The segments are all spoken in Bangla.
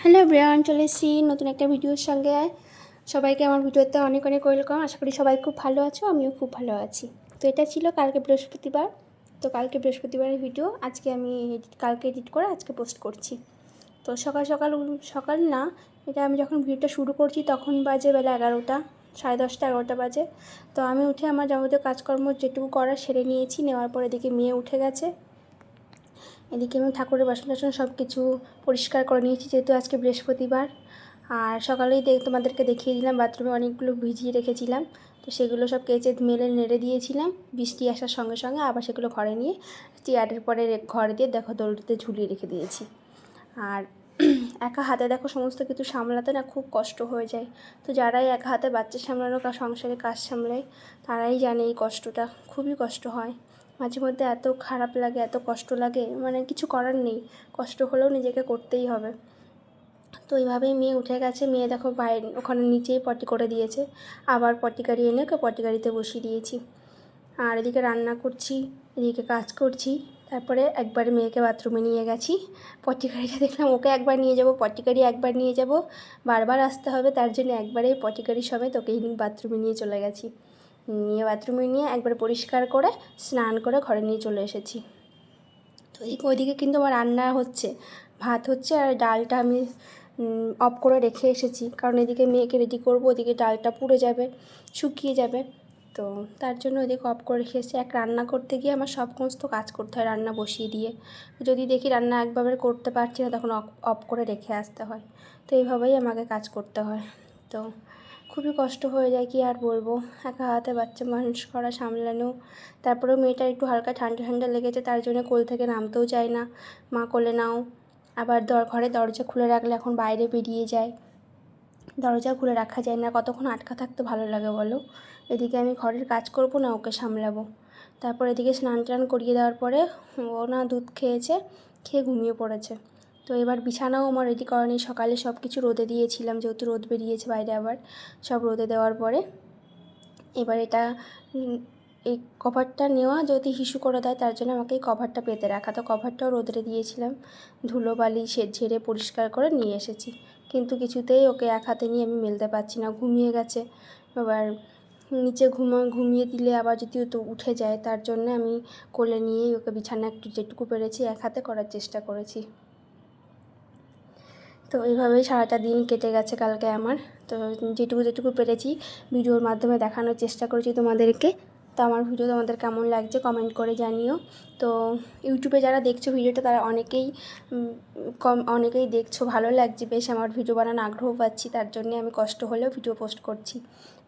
হ্যালো এভরিওয়ান, চলে এসেছি নতুন একটা ভিডিওর সঙ্গে। সবাইকে আমার ভিডিওতে অনেক অনেক ওয়েলকাম। আশা করি সবাই খুব ভালো আছো, আমিও খুব ভালো আছি। তো এটা ছিল কালকে বৃহস্পতিবার। তো কালকে বৃহস্পতিবারের ভিডিও আজকে আমি কালকে এডিট করে আজকে পোস্ট করছি। তো সকাল সকাল সকাল না, এটা আমি যখন ভিডিওটা শুরু করছি তখন বাজে বেলা 11টা, 10:30 11টা বাজে। তো আমি উঠে আমার যাবতীয় কাজকর্ম যেটুকু করার সেরে নিয়েছি। নেওয়ার পর এদিকে মেয়ে উঠে গেছে। এদিকে আমি ঠাকুরের বাসন টাসন সব কিছু পরিষ্কার করে নিয়েছি, যেহেতু আজকে বৃহস্পতিবার। আর সকালেই তোমাদেরকে দেখিয়ে দিলাম বাথরুমে অনেকগুলো ভিজিয়ে রেখেছিলাম, তো সেগুলো সব কেচে মেলে নেড়ে দিয়েছিলাম। বৃষ্টি আসার সঙ্গে সঙ্গে আবার সেগুলো ঘরে নিয়ে চেয়ারের পরে ঘরে দিয়ে দেখো দড়িতে ঝুলিয়ে রেখে দিয়েছি। আর একা হাতে দেখো সমস্ত কিছু সামলাতে না খুব কষ্ট হয়ে যায়। তো যারাই একা হাতে বাচ্চা সামলানো সংসারে কাজ সামলায় তারাই জানে এই কষ্টটা, খুবই কষ্ট হয়। মাঝে মধ্যে এত খারাপ লাগে, এত কষ্ট লাগে, মানে কিছু করার নেই, কষ্ট হলেও নিজেকে করতেই হবে। তো এইভাবেই মেয়ে উঠে গেছে। মেয়ে দেখো বাইরে ওখানে নিচেই পটি করে দিয়েছে, আবার পটি গাড়ি এনে ওকে পটি গাড়িতে বসিয়ে দিয়েছি। আর এদিকে রান্না করছি, এদিকে কাজ করছি। তারপরে একবার মেয়েকে বাথরুমে নিয়ে গেছি। পটি গাড়িটা দেখলাম ওকে একবার নিয়ে যাব, পটি গাড়ি একবার নিয়ে যাব, বারবার আসতে হবে, তার জন্য একবারেই পটি গাড়ি সমেত ওকে বাথরুমে নিয়ে চলে গেছি। নিয়ে বাথরুমে নিয়ে একবার পরিষ্কার করে স্নান করে ঘরে নিয়ে চলে এসেছি। তো ওইদিকে কিন্তু আমার রান্না হচ্ছে, ভাত হচ্ছে, আর ডালটা আমি অফ করে রেখে এসেছি, কারণ এদিকে মেয়েকে রেডি করবো, ওদিকে ডালটা পুড়ে যাবে, শুকিয়ে যাবে। তো তার জন্য ওদিকে অফ করে রেখে এসেছি। রান্না করতে গিয়ে আমার সমস্ত কাজ করতে হয় রান্না বসিয়ে দিয়ে। যদি দেখি রান্না একভাবে করতে পারছি না, তখন অফ করে রেখে আসতে হয়। তো এইভাবেই আমাকে কাজ করতে হয়। তো খুবই কষ্ট হয়ে যায়, কি আর বলবো, একা হাতে বাচ্চা মানুষ করা, সামলানো। তারপরেও মেয়েটার একটু হালকা ঠান্ডা ঠান্ডা লেগেছে, তার জন্য কোল থেকে নামতেও চায় না, মা কোলে নাও। আবার ঘরে দরজা খুলে রাখলে এখন বাইরে বেরিয়ে যায়, দরজা খুলে রাখা যায় না, কতক্ষণ আটকা থাকতে ভালো লাগে বলো। এদিকে আমি ঘরের কাজ করবো না ওকে সামলাবো। তারপর এদিকে স্নান টান করিয়ে দেওয়ার পরে ও না দুধ খেয়েছে, খেয়ে ঘুমিয়ে পড়েছে। তো এবার বিছানাও আমার রেডি করেনি, সকালে সব কিছু রোদে দিয়েছিলাম, যেহেতু রোদ বেরিয়েছে বাইরে, আবার সব রোদে দেওয়ার পরে এবার এটা এই কভারটা নেওয়া যদি হিসু করে দেয়, তার জন্য আমাকে এই কভারটা পেতে রাখা। তো কভারটাও রোদে দিয়েছিলাম, ধুলোবালি ঝেড়ে পরিষ্কার করে নিয়ে এসেছি। কিন্তু কিছুতেই ওকে এক হাতে নিয়ে আমি মেলতে পারছি না, ঘুমিয়ে গেছে। এবার নিচে ঘুমিয়ে দিলে আবার যদি তো উঠে যায়, তার জন্য আমি কোলে নিয়েই ওকে বিছানা একটু যেটুকু পেরেছি এক হাতে করার চেষ্টা করেছি। তো এইভাবেই সারাটা দিন কেটে গেছে কালকে আমার। তো যেটুকু পেরেছি ভিডিওর মাধ্যমে দেখানোর চেষ্টা করেছি তোমাদেরকে। তো আমার ভিডিও তোমাদের কেমন লাগছে কমেন্ট করে জানিও। তো ইউটিউবে যারা দেখছো ভিডিওটা, তারা অনেকেই দেখছো, ভালো লাগছে বেশ, আমার ভিডিও বানানো আগ্রহ পাচ্ছি, তার জন্যে আমি কষ্ট হলেও ভিডিও পোস্ট করছি।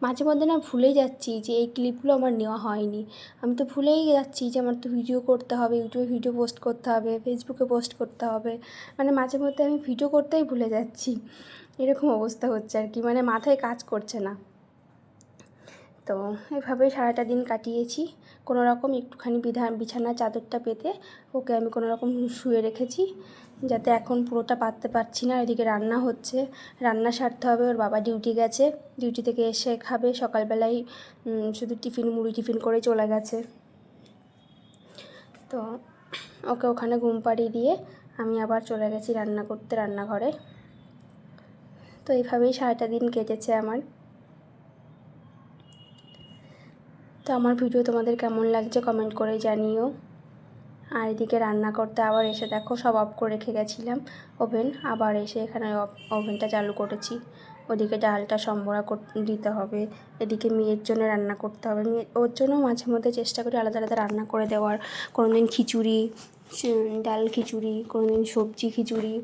মাঝে মধ্যে না ভুলেই যাচ্ছি যে এই ক্লিপগুলো আমার নেওয়া হয়নি। আমি তো ভুলেই যাচ্ছি যে আমার তো ভিডিও করতে হবে, ইউটিউবে ভিডিও পোস্ট করতে হবে, ফেসবুকে পোস্ট করতে হবে, মানে মাঝে মধ্যে আমি ভিডিও করতেই ভুলে যাচ্ছি। এরকম অবস্থা হচ্ছে আর কি, মানে মাথায় কাজ করছে না। তো এভাবেই সারাটা দিন কাটিয়েছি। কোনো রকম একটুখানি বিছানার চাদরটা পেতে ওকে আমি কোনো রকম শুয়ে রেখেছি, যাতে এখন পুরোটা পাততে পারছি না। এদিকে রান্না হচ্ছে, রান্না সারতে হবে। ওর বাবা ডিউটি গেছে, ডিউটি থেকে এসে খাবে। সকালবেলায় শুধু মুড়ি টিফিন করে চলে গেছে। তো ওকে ওখানে ঘুম পাড়িয়ে দিয়ে আমি আবার চলে গেছি রান্না করতে রান্নাঘরে। তো এইভাবেই সারাটা দিন কেটেছে আমার। তো আমার ভিডিও তোমাদের কেমন লাগছে কমেন্ট করে জানিও। আর এদিকে রান্না করতে আবার এসে দেখো সব অফ করে রেখে গেছিলাম ওভেন, আবার এসে এখানে ওভেনটা চালু করেছি। ওদিকে ডালটা সম্বরা দিতে হবে, এদিকে মেয়ের জন্য রান্না করতে হবে। ওর জন্য মাঝে মধ্যে চেষ্টা করি আলাদা আলাদা রান্না করে দেওয়ার। কোনো দিন খিচুড়ি, ডাল খিচুড়ি, কোনো দিন সবজি খিচুড়ি,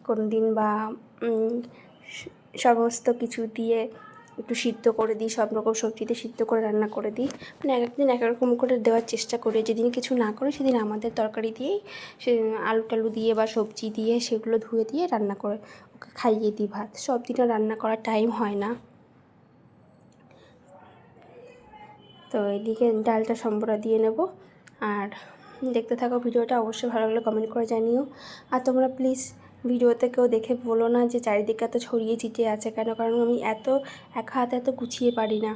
কোনো দিন বা সমস্ত কিছু দিয়ে একটু সিদ্ধ করে দিই, সব রকম সবজিতে সিদ্ধ করে রান্না করে দিই। মানে এক একদিন এক রকম করে দেওয়ার চেষ্টা করি। যেদিন কিছু না করি সেদিন আমাদের তরকারি দিয়েই, সে আলু টালু দিয়ে বা সবজি দিয়ে সেগুলো ধুয়ে দিয়ে রান্না করে ওকে খাইয়ে দিই ভাত। সব দিনও রান্না করার টাইম হয় না। তো এদিকে ডালটা সম্বরা দিয়ে নেব। আর দেখতে থাকো ভিডিওটা, অবশ্যই ভালো লাগলে কমেন্ট করে জানিও। আর তোমরা প্লিজ ভিডিওতে কেউ দেখে বলো না যে চারিদিকে এত ছড়িয়ে ছিটিয়ে আছে কেন, কারণ আমি এত একা হাতে এত গুছিয়ে পারি না।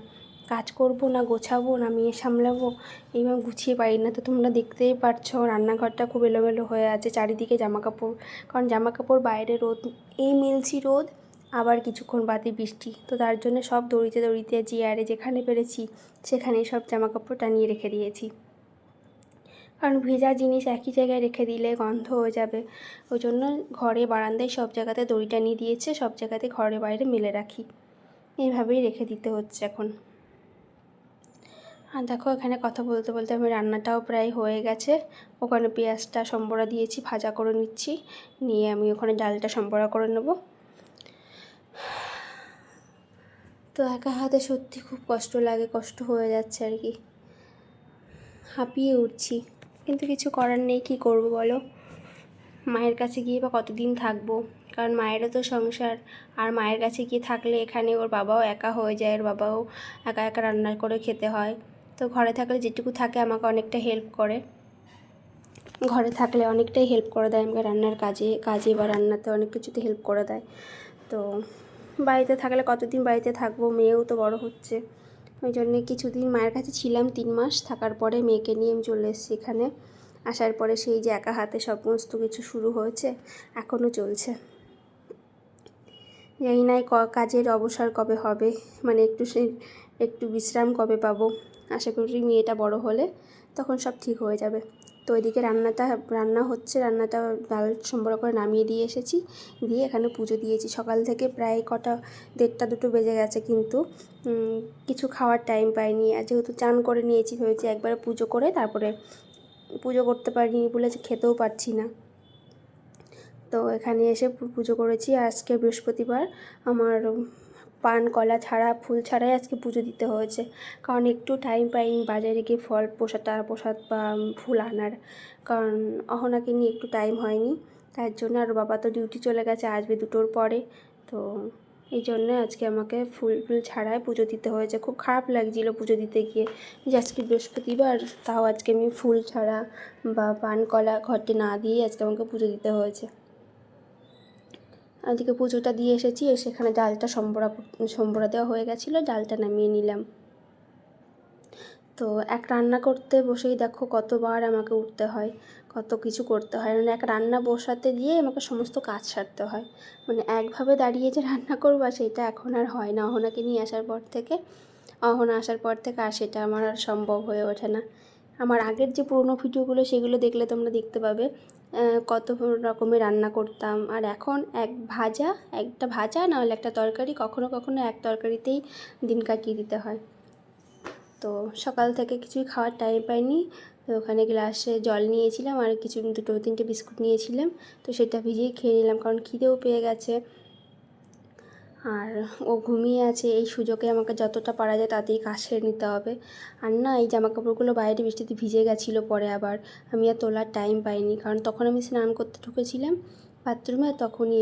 কাজ করব না গোছাবো না মেয়ে সামলাবো, এইভাবে গুছিয়ে পারি না। তো তোমরা দেখতেই পারছো রান্নাঘরটা খুব এলোমেলো হয়ে আছে, চারিদিকে জামাকাপড়, কারণ জামাকাপড় বাইরে রোদ, এই মিলছি রোদ, আবার কিছুক্ষণ বাদে বৃষ্টি, তো তার জন্য সব দড়িতে দড়িতে চেয়ারে যেখানে পেরেছি সেখানেই সব জামাকাপড় টানিয়ে রেখে দিয়েছি। কারণ ভেজা জিনিস একই জায়গায় রেখে দিলে গন্ধ হয়ে যাবে, ওই জন্য ঘরে বারান্দায় সব জায়গাতে দড়ি টানিয়ে দিয়েছে, সব জায়গাতে ঘরে বাইরে মেলে রাখি, এইভাবেই রেখে দিতে হচ্ছে এখন। আর দেখো এখানে কথা বলতে বলতে আমি রান্নাটাও প্রায় হয়ে গেছে। ওখানে পেঁয়াজটা সম্বরা দিয়েছি, ভাজা করে নিচ্ছি, নিয়ে আমি ওখানে ডালটা সম্বরা করে নেব। তো একা হাতে সত্যি খুব কষ্ট লাগে, কষ্ট হয়ে যাচ্ছে আর কি, হাঁপিয়ে উঠছি, কিন্তু কিছু করার নেই, কী করব বলো। মায়ের কাছে গিয়ে বা কতদিন থাকবো, কারণ মায়েরও তো সংসার, আর মায়ের কাছে গিয়ে থাকলে এখানে ওর বাবাও একা হয়ে যায়, ওর বাবাও একা একা রান্না করে খেতে হয়। তো ঘরে থাকলে যেটুকু থাকে আমাকে অনেকটা হেল্প করে, ঘরে থাকলে অনেকটাই হেল্প করে দেয় আমাকে রান্নার কাজে বা রান্নাতে অনেক কিছুতে হেল্প করে দেয়। তো বাড়িতে থাকলে কতদিন বাড়িতে থাকবো, মেয়েও তো বড় হচ্ছে, ওই জন্যে কিছুদিন মায়ের কাছে ছিলাম, 3 মাস থাকার পরে মেয়েকে নিয়ে আমি চলে এসেছি এখানে। আসার পরে সেই যে একা হাতে সমস্ত কিছু শুরু হয়েছে, এখনও চলছে। জানি না কাজের অবসর কবে হবে, মানে একটু বিশ্রাম কবে পাবো। আশা করি মেয়েটা বড় হলে তখন সব ঠিক হয়ে যাবে। তো ওইদিকে রান্না হচ্ছে, রান্নাটা ডাল সম্বরা করে নামিয়ে দিয়ে এসেছি, দিয়ে এখানে পুজো দিয়েছি। সকাল থেকে প্রায় কটা 1:30-2 বেজে গেছে, কিন্তু কিছু খাওয়ার টাইম পাইনি। আর যেহেতু চান করে নিয়েছি, ভেবেছি একবার পুজো করে তারপরে, পুজো করতে পারিনি বলে খেতেও পারছি না। তো এখানে এসে পুজো করেছি। আজকে বৃহস্পতিবার, আমার পান কলা ছাড়া, ফুল ছাড়াই আজকে পুজো দিতে হয়েছে, কারণ একটু টাইম পাইনি বাজারে গিয়ে ফল প্রসাদ বা ফুল আনার, কারণ অহনাকে নিয়ে একটু টাইম হয়নি, তার জন্য। আর বাবা তো ডিউটি চলে গেছে, আসবে 2টোর পরে, তো এই জন্য আজকে আমাকে ফুল ছাড়াই পুজো দিতে হয়েছে। খুব খারাপ লাগছিল পুজো দিতে গিয়ে, যে আজকে বৃহস্পতিবার, তাও আজকে আমি ফুল ছাড়া বা পান কলা ঘরতে না দিয়ে আজকে আমাকে পুজো দিতে হয়েছে। এদিকে পুজোটা দিয়ে এসেছি, সেখানে ডালটা সম্বরা দেওয়া হয়ে গেছিলো, ডালটা নামিয়ে নিলাম। তো রান্না করতে বসেই দেখো কতবার আমাকে উঠতে হয়, কত কিছু করতে হয়, মানে এক রান্না বসাতে গিয়ে আমাকে সমস্ত কাজ সারতে হয়, মানে একভাবে দাঁড়িয়ে যে রান্না করবো সেটা এখন আর হয় না। অহনাকে নিয়ে আসার পর থেকে আর সেটা আমার আর সম্ভব হয়ে ওঠে না। আমার আগের যে পুরোনো ভিডিওগুলো সেগুলো দেখলে তোমরা দেখতে পাবে কত রকমের রান্না করতাম। আর এখন একটা ভাজা না হলে একটা তরকারি, কখনো কখনো এক তরকারিতেই দিন কাটিয়ে দিতে হয়। তো সকাল থেকে কিছুই খাওয়ার টাইম পাইনি, তো ওখানে গ্লাসে জল নিয়েছিলাম আর 2-3টে বিস্কুট নিয়েছিলাম, তো সেটা ভিজিয়ে খেয়ে নিলাম, কারণ খিদেও পেয়ে গেছে। আর ও ঘুমিয়ে আছে, এই সুযোগে আমাকে যতটা পারা যায় তাতেই কাজ সেরে নিতে হবে। আর না, এই জামাকাপড়গুলো বাইরে বৃষ্টিতে ভিজে গেছিলো, পরে আবার আমি আর তোলার টাইম পাইনি, কারণ তখন আমি স্নান করতে ঢুকেছিলাম বাথরুমে, তখনই